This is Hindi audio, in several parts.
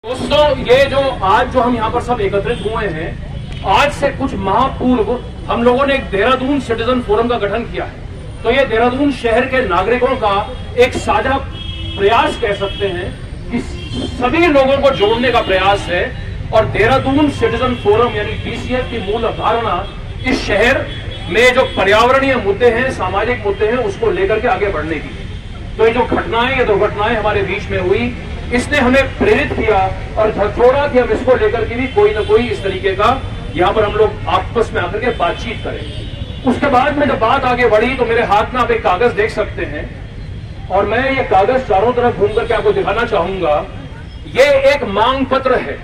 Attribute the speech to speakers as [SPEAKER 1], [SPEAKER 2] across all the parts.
[SPEAKER 1] दोस्तों, ये जो आज हम यहाँ पर सब एकत्रित हुए हैं, आज से कुछ माह पूर्व हम लोगों ने एक देहरादून सिटीजन फोरम का गठन किया है। तो ये देहरादून शहर के नागरिकों का एक साझा प्रयास कह सकते हैं कि सभी लोगों को जोड़ने का प्रयास है। और देहरादून सिटीजन फोरम यानी डीसीएफ की मूल अवधारणा इस शहर में जो पर्यावरणीय मुद्दे हैं, सामाजिक मुद्दे हैं, उसको लेकर के आगे बढ़ने की। तो ये जो घटनाएं, ये दुर्घटनाएं हमारे बीच में हुई, इसने हमें प्रेरित किया और झकझोरा कि हम इसको लेकर के भी कोई ना कोई इस तरीके का यहाँ पर हम लोग आपस में आकर के बातचीत करें। उसके बाद में जब बात आगे बढ़ी तो मेरे हाथ में आप एक कागज देख सकते हैं और मैं ये कागज चारों तरफ घूम करके आपको दिखाना चाहूंगा। ये एक मांग पत्र है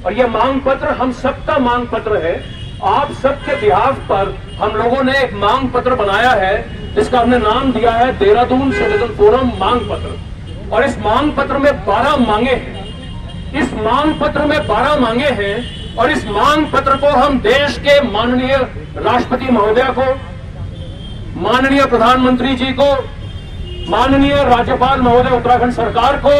[SPEAKER 1] और ये मांग पत्र हम सबका मांग पत्र है। आप सबके बिहाफ पर हम लोगों ने एक मांग पत्र बनाया है जिसका हमने नाम दिया है देहरादून सिटीजन फोरम मांग पत्र। और इस मांग पत्र में 12 मांगे हैं। इस मांग पत्र में 12 मांगे हैं और इस मांग पत्र को हम देश के माननीय राष्ट्रपति महोदय को, माननीय प्रधानमंत्री जी को, माननीय राज्यपाल महोदय उत्तराखंड सरकार को,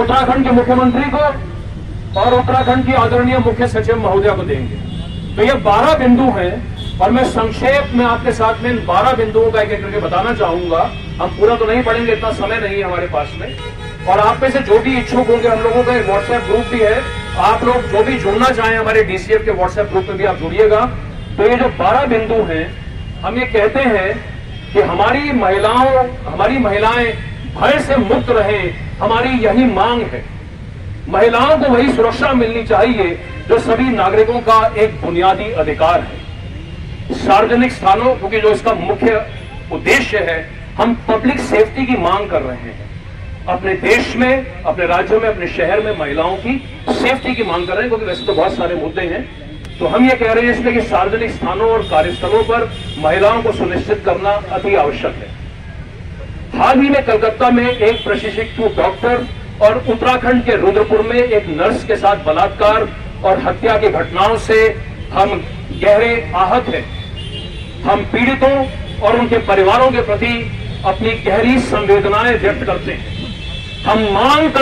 [SPEAKER 1] उत्तराखंड के मुख्यमंत्री को और उत्तराखंड की आदरणीय मुख्य सचिव महोदय को देंगे। तो ये 12 बिंदु हैं और मैं संक्षेप में आपके साथ में इन 12 बिंदुओं का एक एक करके बताना चाहूंगा। हम पूरा तो नहीं पढ़ेंगे, इतना समय नहीं है हमारे पास में। और आप में से जो भी इच्छुक होंगे, हम लोगों का एक व्हाट्सएप ग्रुप भी है, आप लोग जो भी जुड़ना चाहें हमारे डीसीएफ के व्हाट्सएप ग्रुप में भी आप जुड़िएगा। तो ये जो 12 बिंदु हैं, हम ये कहते हैं कि हमारी महिलाएं भय से मुक्त रहें, हमारी यही मांग है। महिलाओं को वही सुरक्षा मिलनी चाहिए जो सभी नागरिकों का एक बुनियादी अधिकार है। सार्वजनिक स्थानों, क्योंकि जो इसका मुख्य उद्देश्य है, हम पब्लिक सेफ्टी की मांग कर रहे हैं। अपने देश में, अपने राज्यों में, अपने शहर में महिलाओं की सेफ्टी की मांग कर रहे हैं, क्योंकि वैसे तो बहुत सारे मुद्दे हैं। तो हम ये कह रहे हैं इसमें कि सार्वजनिक स्थानों और कार्यस्थलों पर महिलाओं को सुनिश्चित करना अति आवश्यक है। हाल ही में कलकत्ता में एक प्रशिक्षित डॉक्टर और उत्तराखंड के रुद्रपुर में एक नर्स के साथ बलात्कार और हत्या की घटनाओं से हम गहरे आहत हैं। हम पीड़ितों और उनके परिवारों के प्रति अपनी गहरी संवेदनाएं व्यक्त करते हैं। हम मांग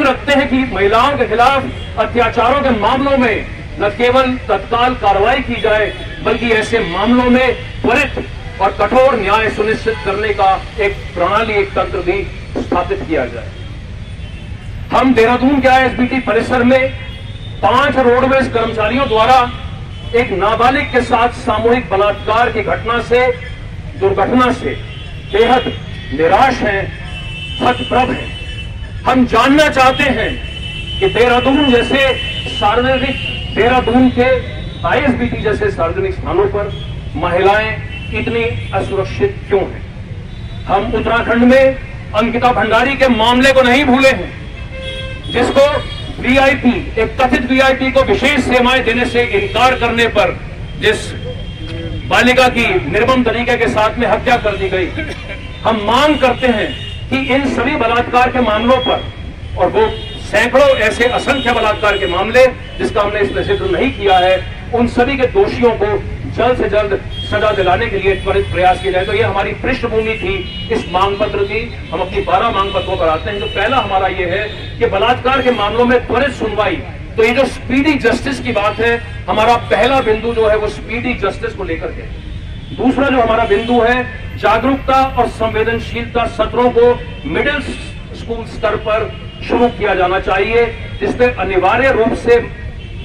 [SPEAKER 1] रखते हैं कि महिलाओं के खिलाफ अत्याचारों के मामलों में न केवल तत्काल कार्रवाई की जाए, बल्कि ऐसे मामलों में त्वरित और कठोर न्याय सुनिश्चित करने का एक प्रणाली, एक तंत्र भी स्थापित किया जाए। हम देहरादून के आईएसबीटी परिसर में 5 रोडवेज कर्मचारियों द्वारा एक नाबालिग के साथ सामूहिक बलात्कार की दुर्घटना से बेहद निराश हैं, हतप्रभ हैं। हम जानना चाहते हैं कि देहरादून के आईएसबीटी जैसे सार्वजनिक स्थानों पर महिलाएं इतनी असुरक्षित क्यों हैं। हम उत्तराखंड में अंकिता भंडारी के मामले को नहीं भूले हैं, जिसको वीआईपी, एक कथित वीआईपी को विशेष सेवाएं देने से इनकार करने पर जिस बालिका की निर्मम तरीके के साथ में हत्या कर दी गई। हम मांग करते हैं कि इन सभी बलात्कार के मामलों पर, और वो सैकड़ों ऐसे असंख्य बलात्कार के मामले जिसका हमने इसमें जिक्र नहीं किया है, उन सभी के दोषियों को जल्द से जल्द सजा दिलाने के लिए त्वरित प्रयास किया जाए। तो ये हमारी पृष्ठभूमि थी इस मांग पत्र की। हम अपनी 12 मांग पत्रों पर आते हैं। तो पहला हमारा ये है कि बलात्कार के मामलों में त्वरित सुनवाई। तो ये जो स्पीडी जस्टिस की बात है, हमारा पहला बिंदु जो है वो स्पीडी जस्टिस को लेकर के। दूसरा जो हमारा बिंदु है, जागरूकता और संवेदनशीलता सत्रों को मिडिल स्कूल स्तर पर शुरू किया जाना चाहिए, जिसमें अनिवार्य रूप से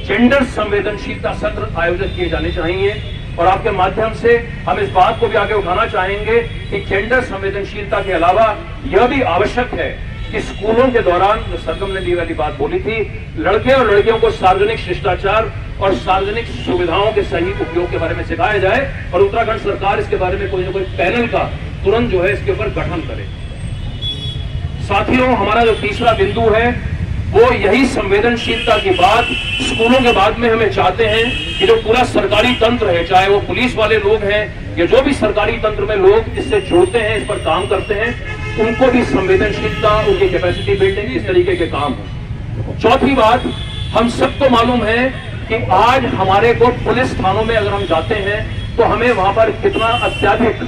[SPEAKER 1] जेंडर संवेदनशीलता सत्र आयोजित किए जाने चाहिए। और आपके माध्यम से हम इस बात को भी आगे उठाना चाहेंगे कि जेंडर संवेदनशीलता के अलावा यह भी आवश्यक है कि स्कूलों के दौरान, जो सरगम ने दी वाली बात बोली थी, लड़के और लड़कियों को सार्वजनिक शिष्टाचार और सार्वजनिक सुविधाओं के सही उपयोग के बारे में सिखाया जाए। और उत्तराखंड सरकार इसके बारे में कोई ना कोई पैनल का तुरंत जो है इसके ऊपर गठन करे। साथियों, हमारा जो तीसरा बिंदु है वो यही संवेदनशीलता की बात स्कूलों के बाद में हमें चाहते हैं कि जो पूरा सरकारी तंत्र है, चाहे वो पुलिस वाले लोग हैं या जो भी सरकारी तंत्र में लोग इससे जुड़ते हैं, इस पर काम करते हैं, उनको भी संवेदनशीलता, उनकी कैपेसिटी बिल्डिंग, इस तरीके के काम हो। चौथी बात, हम सबको मालूम है कि आज हमारे को पुलिस थानों में अगर हम जाते हैं तो हमें वहां पर कितना अत्याधिक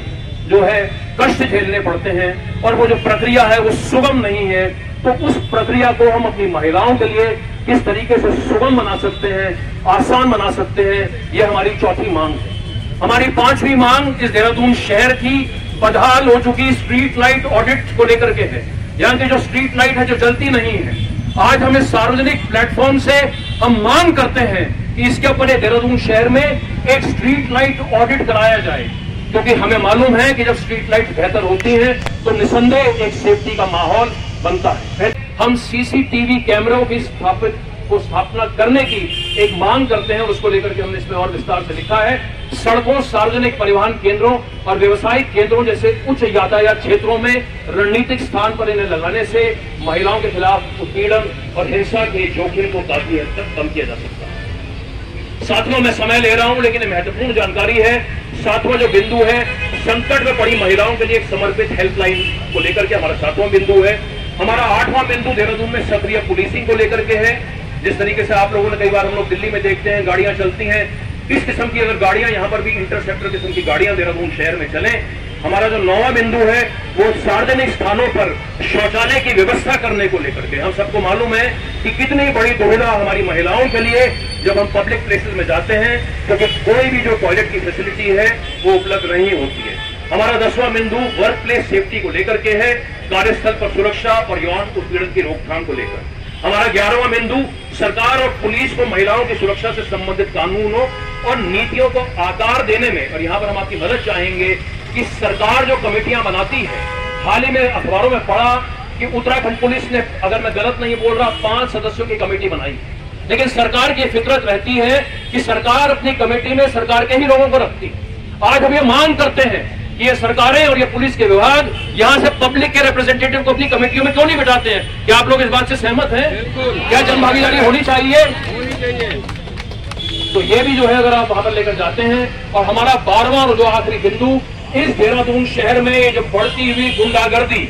[SPEAKER 1] जो है कष्ट झेलने पड़ते हैं और वो जो प्रक्रिया है वो सुगम नहीं है। तो उस प्रक्रिया को हम अपनी महिलाओं के लिए किस तरीके से सुगम बना सकते हैं, आसान बना सकते हैं, ये हमारी चौथी मांग है। हमारी पांचवी मांग इस देहरादून शहर की बदहाल हो चुकी स्ट्रीट लाइट ऑडिट को लेकर के है। यहाँ की जो स्ट्रीट लाइट है जो जलती नहीं है, आज हमें सार्वजनिक प्लेटफॉर्म से हम मांग करते हैं कि इसके ऊपर देहरादून शहर में एक स्ट्रीट लाइट ऑडिट कराया जाए, क्योंकि हमें मालूम है कि जब स्ट्रीट लाइट बेहतर होती है तो निसंदेह एक सेफ्टी का माहौल बनता है। हम सीसीटीवी कैमरों की स्थापना करने की एक मांग करते हैं और उसको लेकर के हमने इसमें और विस्तार से लिखा है। सड़कों, सार्वजनिक परिवहन केंद्रों और व्यवसायिक केंद्रों जैसे उच्च यातायात क्षेत्रों में रणनीतिक स्थान पर इन्हें लगाने से महिलाओं के खिलाफ उत्पीड़न और हिंसा के जोखिम को काफी हद तक कम किया जा सकता है। सातवां, मैं समय ले रहा हूं लेकिन महत्वपूर्ण जानकारी है। सातवां जो बिंदु है, संकट में पड़ी महिलाओं के लिए एक समर्पित हेल्पलाइन को लेकर के हमारा सातवां बिंदु है। हमारा आठवां बिंदु देहरादून में सक्रिय पुलिसिंग को लेकर के है। जिस तरीके से आप लोगों ने, कई बार हम लोग दिल्ली में देखते हैं गाड़ियां चलती हैं, इस किस्म की अगर गाड़ियां यहां पर भी इंटरसेप्टर किस्म की गाड़ियां देहरादून शहर में चलें। हमारा जो 9वां बिंदु है वो सार्वजनिक स्थानों पर शौचालय की व्यवस्था करने को लेकर के। हम सबको मालूम है कि कितनी बड़ी दुविधा हमारी महिलाओं के लिए जब हम पब्लिक प्लेसेस में जाते हैं, क्योंकि कोई भी जो टॉयलेट की फैसिलिटी है वो उपलब्ध नहीं होती है। हमारा 10वां बिंदु वर्क प्लेस सेफ्टी को लेकर के है, कार्यस्थल पर सुरक्षा और यौन उत्पीड़न की रोकथाम को लेकर। हमारा 11वां बिंदु सरकार और पुलिस को महिलाओं की सुरक्षा से संबंधित कानूनों और नीतियों को आकार देने में, और यहां पर हम आपकी मदद चाहेंगे कि सरकार जो कमेटियां बनाती है, हाल ही में अखबारों में पढ़ा कि उत्तराखंड पुलिस ने, अगर मैं गलत नहीं बोल रहा, 5 सदस्यों की कमेटी बनाई। लेकिन सरकार की फितरत रहती है कि सरकार अपनी कमेटी में सरकार के ही लोगों को रखती है। आज हम ये मांग करते हैं कि ये सरकारें और ये पुलिस के विभाग यहां से पब्लिक के रिप्रेजेंटेटिव को अपनी कमेटियों में क्यों नहीं बिठाते हैं? क्या आप लोग इस बात से सहमत हैं? क्या जनभागीदारी होनी चाहिए? तो ये भी जो है अगर आप वहां पर लेकर जाते हैं। और हमारा 12वां और जो आखिरी बिंदु, इस देहरादून शहर में ये जो बढ़ती हुई गुंडागर्दी,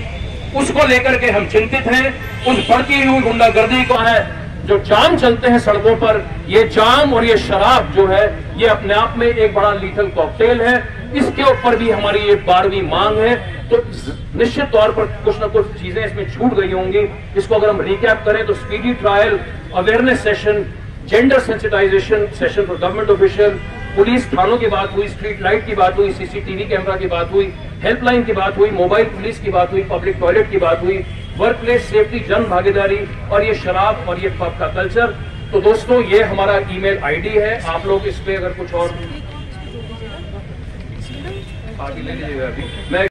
[SPEAKER 1] उसको लेकर के हम चिंतित हैं। उस बढ़ती हुई गुंडागर्दी को है जो जाम चलते हैं सड़कों पर, ये जाम और ये शराब जो है ये अपने आप में एक बड़ा लीथल कॉकटेल है। इसके ऊपर भी हमारी ये 12वीं मांग है। तो निश्चित तौर पर कुछ न कुछ चीजें इसमें छूट गई होंगी। इसको अगर हम रिकैप करें तो speedy trial, awareness session, gender sensitization session for government official, police थानों की बात हुई, स्ट्रीट लाइट की बात हुई, सीसीटीवी कैमरा की बात हुई, हेल्पलाइन की बात हुई, मोबाइल पुलिस की बात हुई, पब्लिक टॉयलेट की बात हुई, वर्क प्लेस सेफ्टी, जन भागीदारी और ये शराब और ये पब का कल्चर। तो दोस्तों ये हमारा ईमेल आईडी है, आप लोग इस पे अगर कुछ और आगे ले लीजिएगा। अभी मैं